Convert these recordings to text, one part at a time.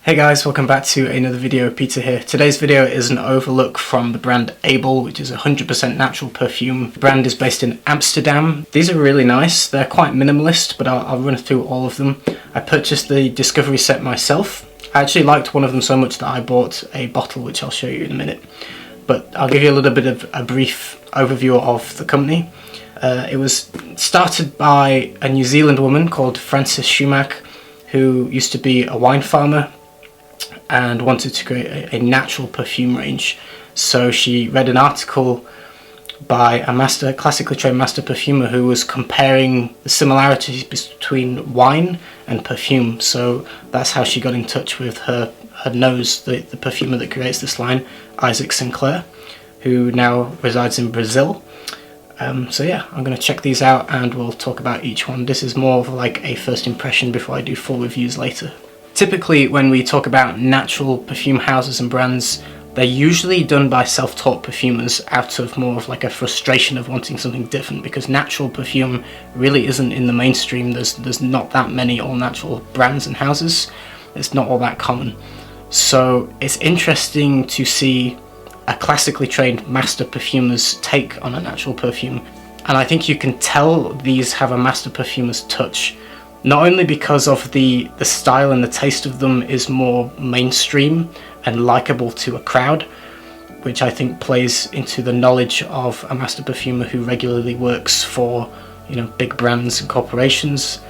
Hey guys, welcome back to another video. Peter here. Today's video is an overlook from the brand Abel, which is a 100% natural perfume. The brand is based in Amsterdam. These are really nice. They're quite minimalist, but I'll run through all of them. I purchased the Discovery set myself. I actually liked one of them so much that I bought a bottle, which I'll show you in a minute. But I'll give you a little bit of a brief overview of the company. It was started by a New Zealand woman called Frances Schumack, who used to be a wine farmer and wanted to create a natural perfume range. So she read an article by a classically trained master perfumer who was comparing the similarities between wine and perfume. So that's how she got in touch with her nose, the perfumer that creates this line, Isaac Sinclair, who now resides in Brazil. So yeah, I'm going to check these out and we'll talk about each one. This is more of like a first impression before I do full reviews later. Typically when we talk about natural perfume houses and brands, they're usually done by self-taught perfumers out of more of like a frustration of wanting something different, because natural perfume really isn't in the mainstream. There's not that many all-natural brands and houses. It's not all that common. So it's interesting to see a classically trained master perfumer's take on a natural perfume. And I think you can tell these have a master perfumer's touch. Not only because of the style and the taste of them is more mainstream and likable to a crowd, which I think plays into the knowledge of a master perfumer who regularly works for, you know, big brands and corporations.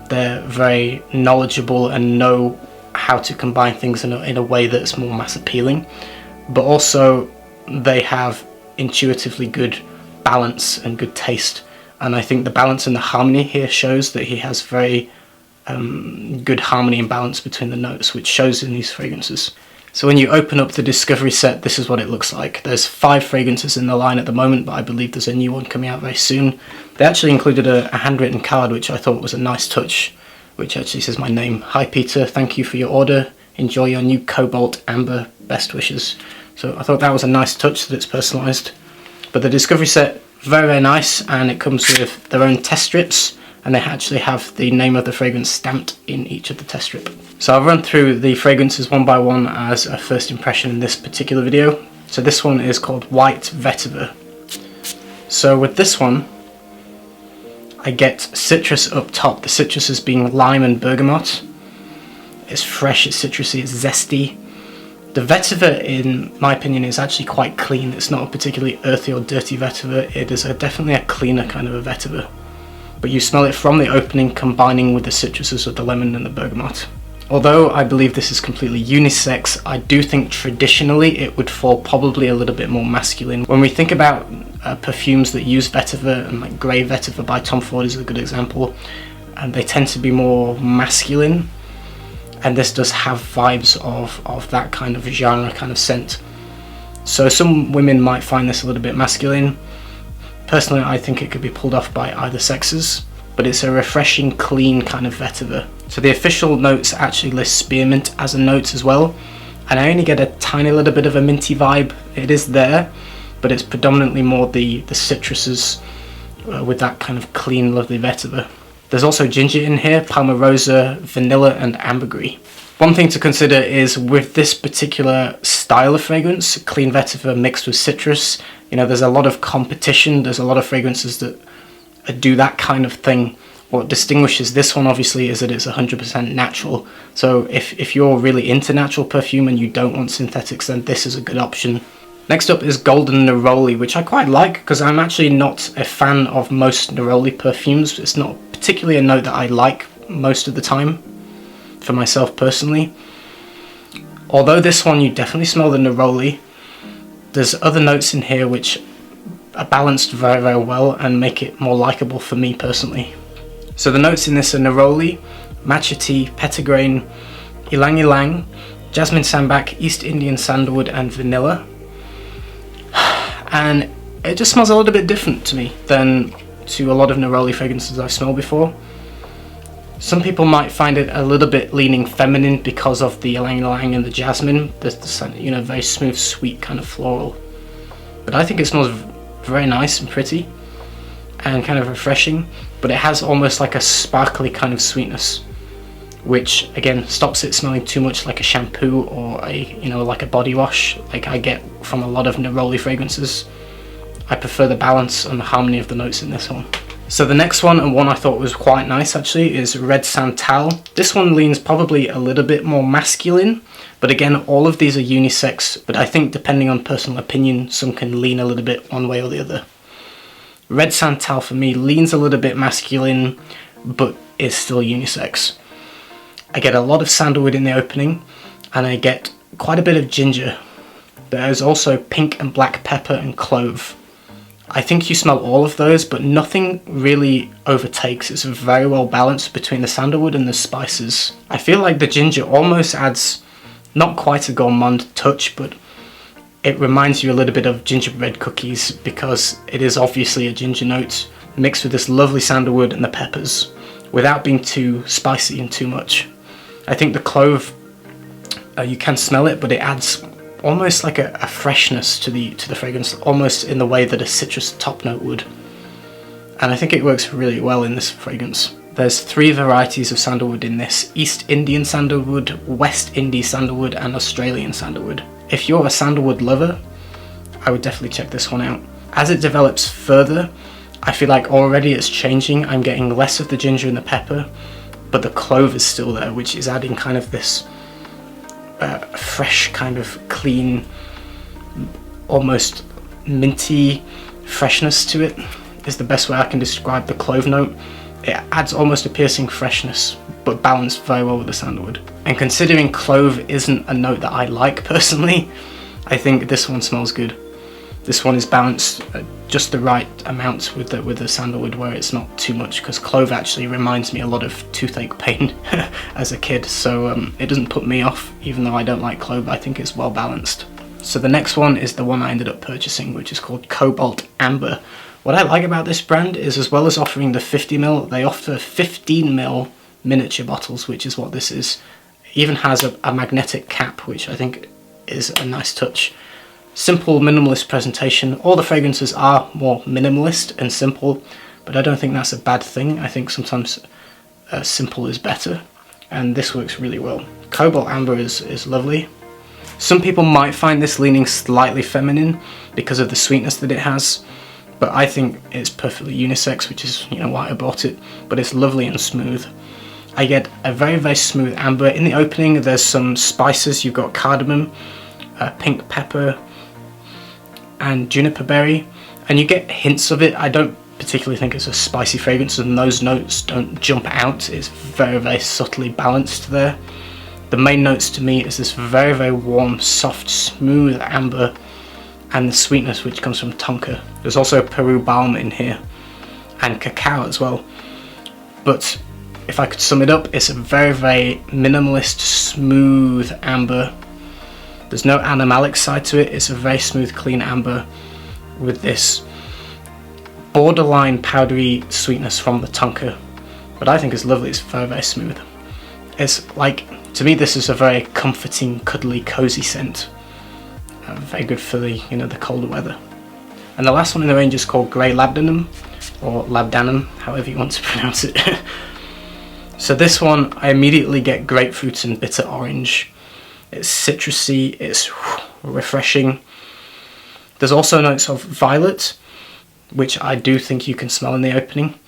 They're very knowledgeable and know how to combine things in a way that's more mass appealing, but also they have intuitively good balance and good taste. And I think the balance and the harmony here shows that he has very good harmony and balance between the notes, which shows in these fragrances. So when you open up the Discovery set, this is what it looks like. There's 5 fragrances in the line at the moment, but I believe there's a new one coming out very soon. They actually included a handwritten card, which I thought was a nice touch, which actually says my name. Hi Peter, thank you for your order. Enjoy your new Cobalt Amber, best wishes. So I thought that was a nice touch that it's personalised. But the Discovery set, very, very nice, and it comes with their own test strips, and they actually have the name of the fragrance stamped in each of the test strip. So I'll run through the fragrances one by one as a first impression in this particular video. So this one is called White Vetiver. So with this one, I get citrus up top. The citrus is being lime and bergamot. It's fresh, it's citrusy, it's zesty. The vetiver, in my opinion, is actually quite clean. It's not a particularly earthy or dirty vetiver. It is definitely a cleaner kind of a vetiver. But you smell it from the opening, combining with the citruses of the lemon and the bergamot. Although I believe this is completely unisex, I do think traditionally it would fall probably a little bit more masculine. When we think about perfumes that use vetiver, and like Grey Vetiver by Tom Ford is a good example, and they tend to be more masculine. And this does have vibes of that kind of genre, kind of scent. So some women might find this a little bit masculine. Personally, I think it could be pulled off by either sexes, but it's a refreshing, clean kind of vetiver. So the official notes actually list spearmint as a note as well, and I only get a tiny little bit of a minty vibe. It is there, but it's predominantly more the citruses with that kind of clean, lovely vetiver. There's also ginger in here, palmarosa, vanilla and ambergris. One thing to consider is with this particular style of fragrance, clean vetiver mixed with citrus, you know, there's a lot of competition. There's a lot of fragrances that do that kind of thing. What distinguishes this one obviously is that it's 100% natural. So if you're really into natural perfume and you don't want synthetics, then this is a good option. Next up is Golden Neroli, which I quite like because I'm actually not a fan of most Neroli perfumes. It's not particularly a note that I like most of the time for myself personally. Although this one you definitely smell the Neroli, there's other notes in here which are balanced very, very well and make it more likable for me personally. So the notes in this are Neroli, matcha tea, petitgrain, ylang ylang, jasmine sambac, East Indian sandalwood and vanilla. And it just smells a little bit different to me than to a lot of Neroli fragrances I've smelled before. Some people might find it a little bit leaning feminine because of the ylang ylang and the jasmine. The you know, very smooth, sweet kind of floral. But I think it smells very nice and pretty and kind of refreshing, but it has almost like a sparkly kind of sweetness, which again stops it smelling too much like a shampoo or like a body wash like I get from a lot of Neroli fragrances. I prefer the balance and the harmony of the notes in this one. So the next one, and one I thought was quite nice actually, is Red Santal. This one leans probably a little bit more masculine, but again, all of these are unisex, but I think depending on personal opinion, some can lean a little bit one way or the other. Red Santal for me leans a little bit masculine, but is still unisex. I get a lot of sandalwood in the opening, and I get quite a bit of ginger. There's also pink and black pepper and clove. I think you smell all of those, but nothing really overtakes. It's very well balanced between the sandalwood and the spices. I feel like the ginger almost adds not quite a gourmand touch, but it reminds you a little bit of gingerbread cookies because it is obviously a ginger note mixed with this lovely sandalwood and the peppers without being too spicy and too much. I think the clove, you can smell it, but it adds almost like a freshness to the fragrance, almost in the way that a citrus top note would. And I think it works really well in this fragrance. There's 3 varieties of sandalwood in this: East Indian sandalwood, West Indies sandalwood, and Australian sandalwood. If you're a sandalwood lover, I would definitely check this one out. As it develops further, I feel like already it's changing. I'm getting less of the ginger and the pepper, but the clove is still there, which is adding kind of this fresh, kind of clean, almost minty freshness to it, is the best way I can describe the clove note. It adds almost a piercing freshness, but balanced very well with the sandalwood. And considering clove isn't a note that I like personally, I think this one smells good. This one is balanced just the right amount with the sandalwood, where it's not too much, because clove actually reminds me a lot of toothache pain as a kid, so it doesn't put me off. Even though I don't like clove, I think it's well balanced. So the next one is the one I ended up purchasing, which is called Cobalt Amber. What I like about this brand is, as well as offering the 50ml, they offer 15ml miniature bottles, which is what this is. It even has a magnetic cap, which I think is a nice touch. Simple, minimalist presentation. All the fragrances are more minimalist and simple, but I don't think that's a bad thing. I think sometimes simple is better, and this works really well. Cobalt Amber is lovely. Some people might find this leaning slightly feminine because of the sweetness that it has, but I think it's perfectly unisex, which is why I bought it. But it's lovely and smooth. I get a very, very smooth amber. In the opening, there's some spices. You've got cardamom, pink pepper, and juniper berry, and you get hints of it. I don't particularly think it's a spicy fragrance, and those notes don't jump out. It's very, very subtly balanced there. The main notes to me is this very, very warm, soft, smooth amber, and the sweetness which comes from tonka. There's also Peru balm in here, and cacao as well. But if I could sum it up, it's a very, very minimalist, smooth amber. There's no animalic side to it. It's a very smooth, clean amber with this borderline powdery sweetness from the tonka. But I think it's lovely. It's very, very smooth. It's like, to me, this is a very comforting, cuddly, cozy scent. Very good for the colder weather. And the last one in the range is called Grey Labdanum, or Labdanum, however you want to pronounce it. So this one, I immediately get grapefruit and bitter orange. It's citrusy, it's refreshing. There's also notes of violet, which I do think you can smell in the opening.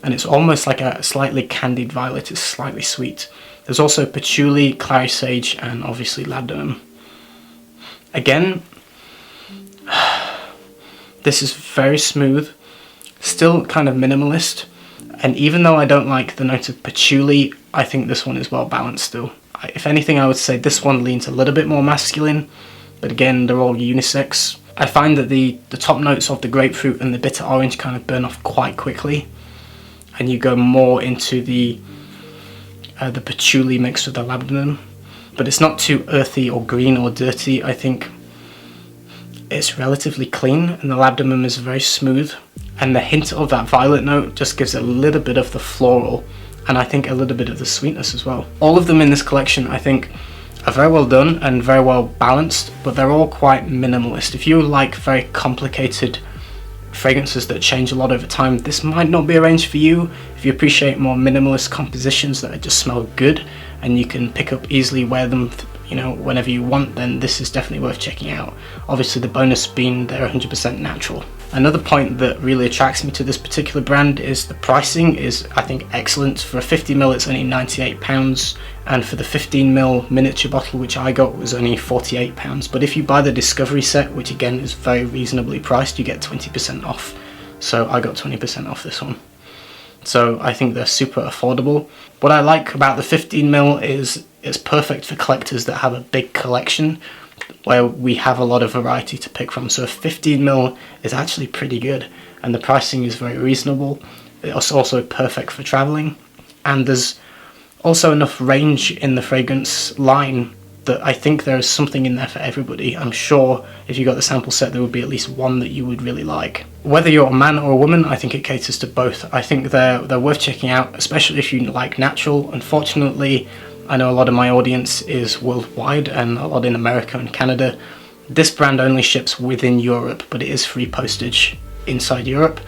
And it's almost like a slightly candied violet. It's slightly sweet. There's also patchouli, clary sage, and obviously labdanum. Again, this is very smooth, still kind of minimalist. And even though I don't like the note of patchouli, I think this one is well balanced still. If anything, I would say this one leans a little bit more masculine, but again, they're all unisex. I find that the top notes of the grapefruit and the bitter orange kind of burn off quite quickly, and you go more into the patchouli mixed with the labdanum. But it's not too earthy or green or dirty. I think it's relatively clean, and the labdanum is very smooth, and the hint of that violet note just gives a little bit of the floral, and I think a little bit of the sweetness as well. All of them in this collection, I think, are very well done and very well balanced, but they're all quite minimalist. If you like very complicated fragrances that change a lot over time, this might not be a range for you. If you appreciate more minimalist compositions that just smell good and you can pick up easily, wear them, you know, whenever you want, then this is definitely worth checking out. Obviously the bonus being they're 100% natural. Another point that really attracts me to this particular brand is the pricing is, I think, excellent. For a 50ml it's only £98, and for the 15ml miniature bottle which I got was only £48. But if you buy the Discovery set, which again is very reasonably priced, you get 20% off. So I got 20% off this one. So I think they're super affordable. What I like about the 15ml is it's perfect for collectors that have a big collection, where we have a lot of variety to pick from. So 15ml is actually pretty good, and the pricing is very reasonable. It's also perfect for traveling, and there's also enough range in the fragrance line that I think there is something in there for everybody. I'm sure if you got the sample set there would be at least one that you would really like. Whether you're a man or a woman, I think it caters to both. I think they're worth checking out, especially if you like natural. Unfortunately, I know a lot of my audience is worldwide and a lot in America and Canada. This brand only ships within Europe, but it is free postage inside Europe.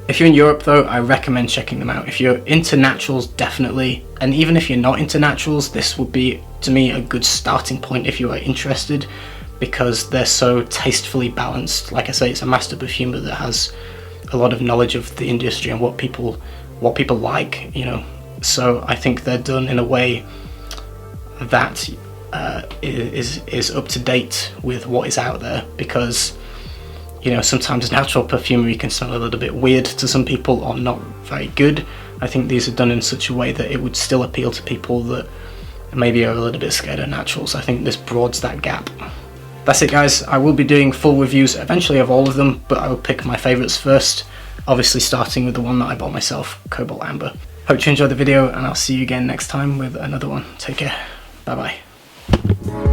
If you're in Europe though, I recommend checking them out. If you're into naturals, definitely. And even if you're not into naturals, this would be, to me, a good starting point if you are interested, because they're so tastefully balanced. Like I say, it's a master perfumer that has a lot of knowledge of the industry and what people like, you know. So I think they're done in a way that is up to date with what is out there, because, you know, sometimes natural perfumery can smell a little bit weird to some people or not very good. I think these are done in such a way that it would still appeal to people that maybe are a little bit scared of naturals. I think this broadens that gap. That's it guys, I will be doing full reviews eventually of all of them, but I will pick my favourites first, obviously starting with the one that I bought myself, Cobalt Amber. Hope you enjoyed the video, and I'll see you again next time with another one. Take care, bye bye.